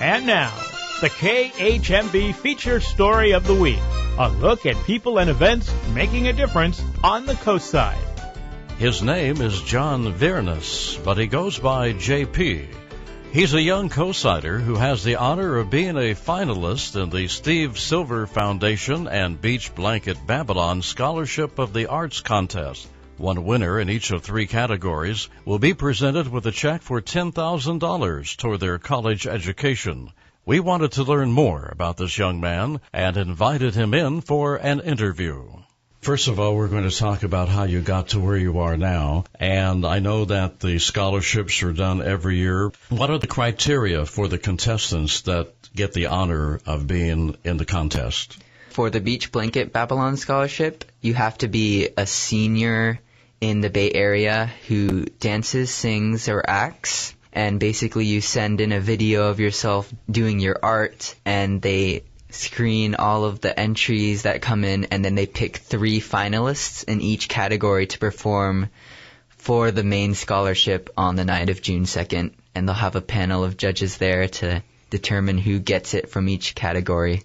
And now, the KHMB Feature Story of the Week. A look at people and events making a difference on the coastside. His name is John Viernes, but he goes by JP. He's a young coastsider who has the honor of being a finalist in the Steve Silver Foundation and Beach Blanket Babylon Scholarship of the Arts Contest. One winner in each of 3 categories will be presented with a check for $10,000 toward their college education. We wanted to learn more about this young man and invited him in for an interview. First of all, we're going to talk about how you got to where you are now. And I know that the scholarships are done every year. What are the criteria for the contestants that get the honor of being in the contest? For the Beach Blanket Babylon Scholarship, you have to be a senior in the Bay Area who dances, sings, or acts. And basically you send in a video of yourself doing your art, and they screen all of the entries that come in, and then they pick 3 finalists in each category to perform for the main scholarship on the night of June 2nd. And they'll have a panel of judges there to determine who gets it from each category.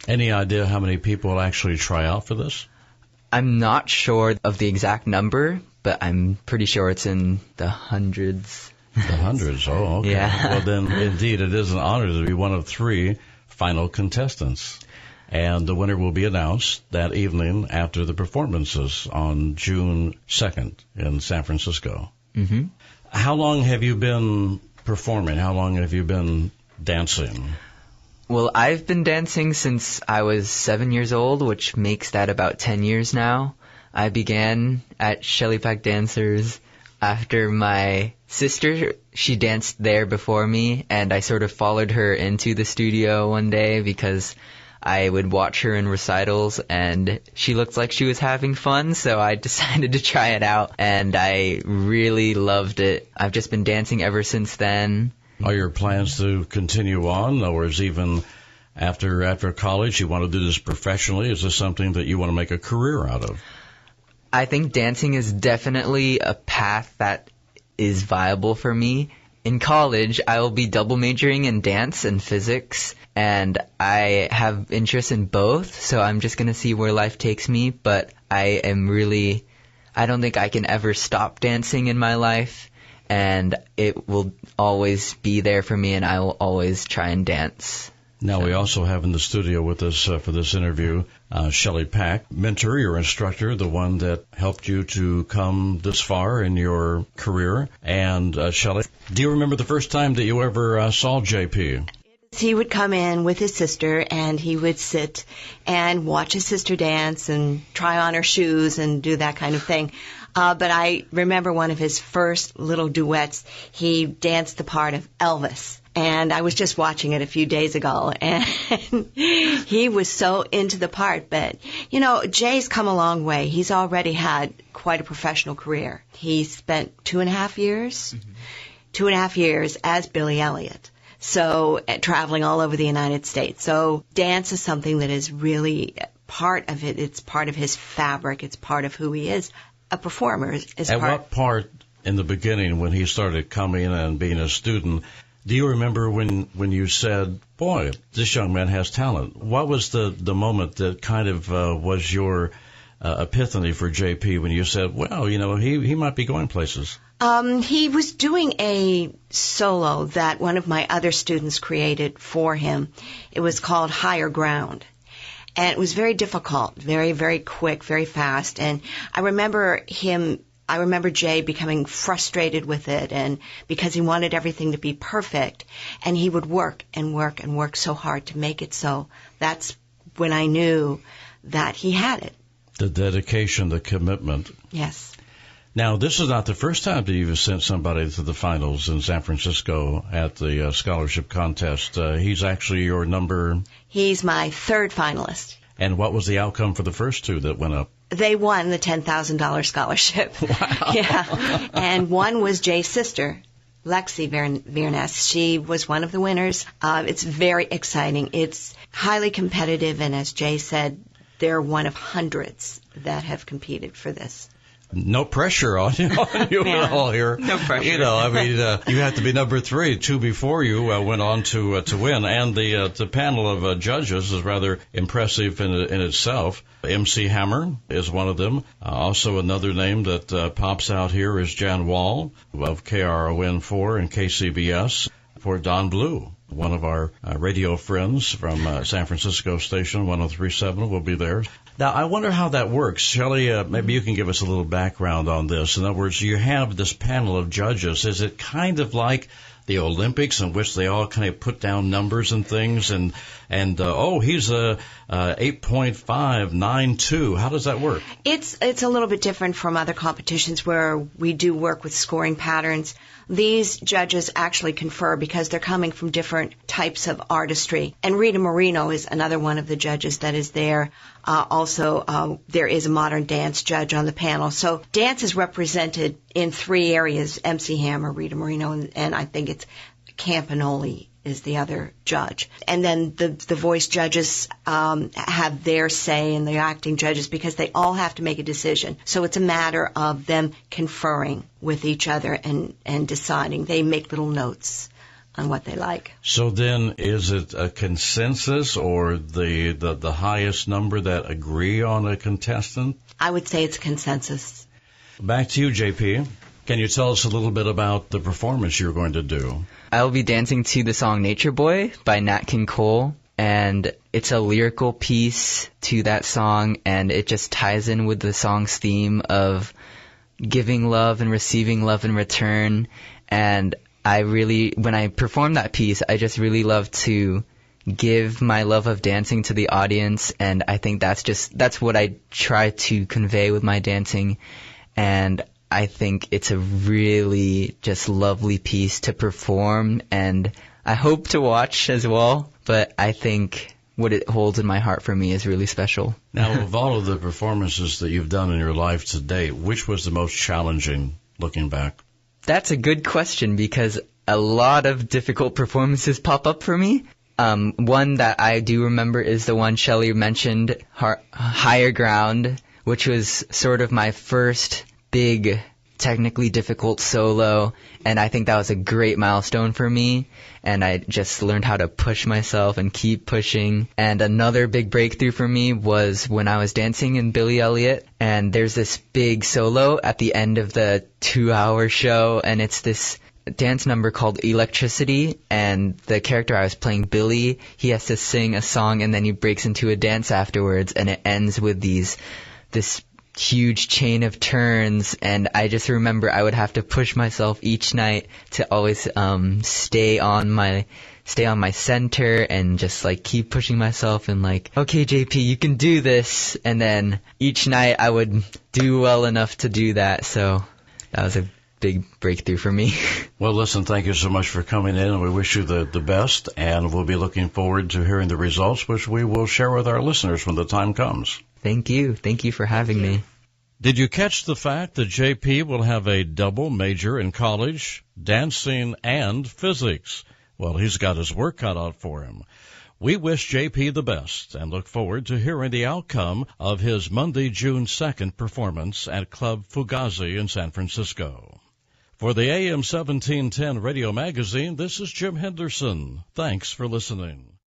Any idea how many people will actually try out for this? I'm not sure of the exact number, but I'm pretty sure it's in the hundreds. The hundreds, oh, okay. Yeah. Well, then, indeed, it is an honor to be one of 3 final contestants. And the winner will be announced that evening after the performances on June 2nd in San Francisco. Mm-hmm. How long have you been performing? How long have you been dancing? Well, I've been dancing since I was 7 years old, which makes that about 10 years now. I began at Shelley Pack Dancers after my sister. She danced there before me, and I sort of followed her into the studio one day because I would watch her in recitals, and she looked like she was having fun, so I decided to try it out, and I really loved it. I've just been dancing ever since then. Are your plans to continue on, or is even after college you want to do this professionally? Is this something that you want to make a career out of? I think dancing is definitely a path that is viable for me. In college, I will be double majoring in dance and physics, and I have interest in both, so I'm just going to see where life takes me. But I don't think I can ever stop dancing in my life, and it will always be there for me, and I will always try and dance. Now, we also have in the studio with us for this interview Shelley Pack, mentor, your instructor, the one that helped you to come this far in your career. And Shelley, do you remember the first time that you ever saw JP? He would come in with his sister, and he would sit and watch his sister dance and try on her shoes and do that kind of thing. But I remember one of his first little duets. He danced the part of Elvis. And I was just watching it a few days ago, and he was so into the part. But, you know, Jay's come a long way. He's already had quite a professional career. He spent 2.5 years, 2.5 years as Billy Elliot. So, traveling all over the United States. So, dance is something that is really part of it. It's part of his fabric. It's part of who he is. A performer is At what part in the beginning when he started coming and being a student, do you remember when you said, boy, this young man has talent? What was the moment that kind of was your epiphany for JP when you said, well, you know, he might be going places? He was doing a solo that one of my other students created for him. It was called Higher Ground. And it was very difficult, very, very quick, very fast. And I remember Jay becoming frustrated with it, and because he wanted everything to be perfect, and he would work and work and work so hard to make it so. That's when I knew that he had it. The dedication, the commitment. Yes. Now, this is not the first time that you've sent somebody to the finals in San Francisco at the scholarship contest. He's actually your number... He's my 3rd finalist. And what was the outcome for the first 2 that went up? They won the $10,000 scholarship. Wow. Yeah. And one was Jay's sister, Lexi Viernes. She was one of the winners. It's very exciting. It's highly competitive, and as Jay said, they're one of hundreds that have competed for this. No pressure on you at all here. No pressure. You have to be number 3. 2 before you went on to win. And the panel of judges is rather impressive in itself. MC Hammer is one of them. Also another name that pops out here is Jan Wall of KRON4 and KCBS for Don Blue. One of our radio friends from San Francisco station, 103.7, will be there. Now, I wonder how that works. Shelley, maybe you can give us a little background on this. In other words, you have this panel of judges. Is it kind of like the Olympics in which they all kind of put down numbers and things and he's a 8.592. How does that work? It's a little bit different from other competitions where we do work with scoring patterns. These judges actually confer because they're coming from different types of artistry. And Rita Moreno is another one of the judges that is there. Also, there is a modern dance judge on the panel. So dance is represented in 3 areas: MC Hammer, Rita Moreno, and I think it's Campanoli is the other judge. And then the voice judges have their say in the acting judges because they all have to make a decision. So it's a matter of them conferring with each other and deciding. They make little notes on what they like. So then is it a consensus or the highest number that agree on a contestant? I would say it's a consensus. Back to you, JP. Can you tell us a little bit about the performance you're going to do? I'll be dancing to the song Nature Boy by Nat King Cole, and it's a lyrical piece to that song, and it just ties in with the song's theme of giving love and receiving love in return. And when I perform that piece, I just really love to give my love of dancing to the audience, and I think that's what I try to convey with my dancing. And I think it's a really just lovely piece to perform, and I hope to watch as well, but I think what it holds in my heart for me is really special. Now, of all of the performances that you've done in your life to date, which was the most challenging looking back? That's a good question because a lot of difficult performances pop up for me. One that I do remember is the one Shelley mentioned, Higher Ground, which was sort of my first big, technically difficult solo, and I think that was a great milestone for me, and I just learned how to push myself and keep pushing. And another big breakthrough for me was when I was dancing in Billy Elliot, and there's this big solo at the end of the 2-hour show, and it's this dance number called Electricity, and the character I was playing, Billy, he has to sing a song, and then he breaks into a dance afterwards, and it ends with this huge chain of turns, and I just remember I would have to push myself each night to always stay on my center and just like keep pushing myself and like, okay, JP, you can do this. And then each night I would do well enough to do that. So that was a big breakthrough for me. Well, listen, thank you so much for coming in, and we wish you the best, and we'll be looking forward to hearing the results, which we will share with our listeners when the time comes. Thank you. Thank you for having me. Did you catch the fact that JP will have a double major in college, dancing and physics? Well, he's got his work cut out for him. We wish JP the best and look forward to hearing the outcome of his Monday, June 2nd performance at Club Fugazi in San Francisco. For the AM 1710 Radio Magazine, this is Jim Henderson. Thanks for listening.